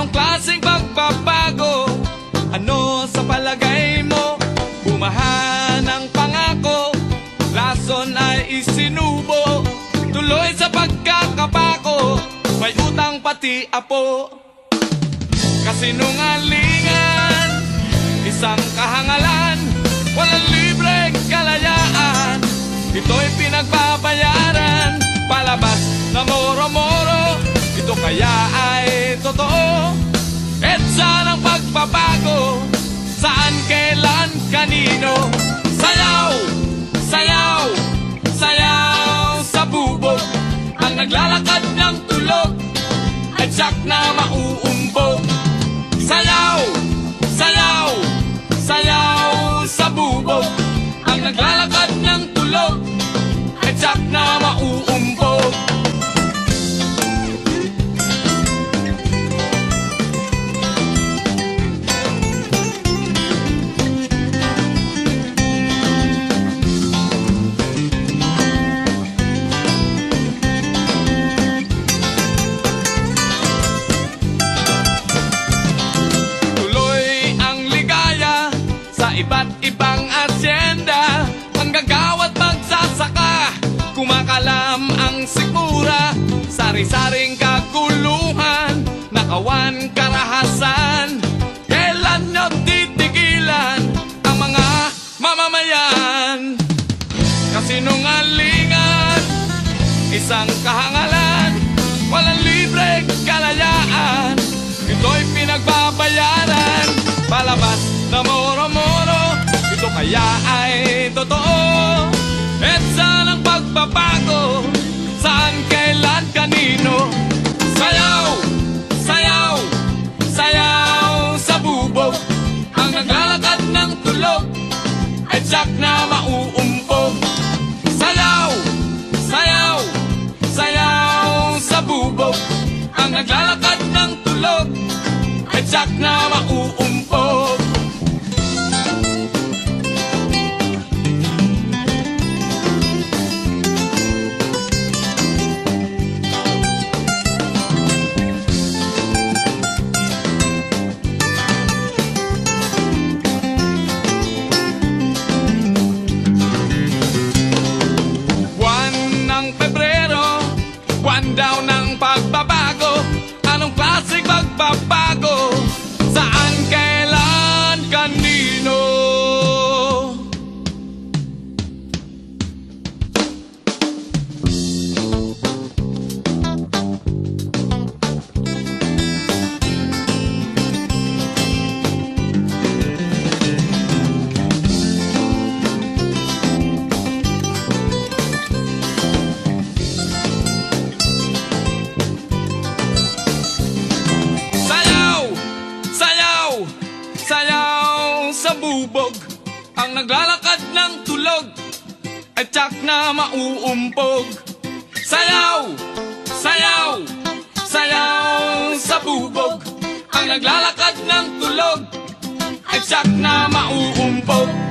Anong klaseng pagbabago? Ano sa palagay mo? Bumahan ang pangako, rason ay isinubo. Tuloy sa pagkakapako, may utang pati apo. Kasinungalingan, isang kahangalan, walang libreng kalayaan. Ito'y pinagbabayaran, palabas na moro-moro. Ito kaya ay totoo? EDSA ng pagbabago, saan, kailan, kanino? Sayaw, sayaw, sayaw sa bubog. Ang naglalakad ng tulog ay tiyak na mauumbog. Sayaw, sayaw, sayaw sa bubog. Ang naglalakad ng tulog ay tiyak na mauumbog. Iba't ibang asyenda, manggagawa't magsasaka, kumakalam ang sikmura, sari-saring kaguluhan, nakawan karahasan. Kailan nyo titigilan ang mga mamamayan? Kasinungalingan, isang kahangalan, walang libreng kalayaan. Ito'y pinagbabayaran, palabas na moro-moro. Ito kaya ay totoo? EDSA ng pagbabago, saan, kailan, kanino? Sayaw, sayaw, sayaw sa bubog. Ang naglalakad ng tulog ay tiyak na mauumpog. Sayaw, sayaw, sayaw sa bubog. Ang naglalakad ng tulog ay tiyak na mauumpog. Buwan daw ng pagbabago, anong klaseng pagbabago? Saan, kailan, kanino? Sayaw sa bubog, ang naglalakad ng tulog ay tiyak na mauumpog. Sayaw, sayaw, sayaw sa bubog, ang naglalakad ng tulog ay tiyak na mauumpog.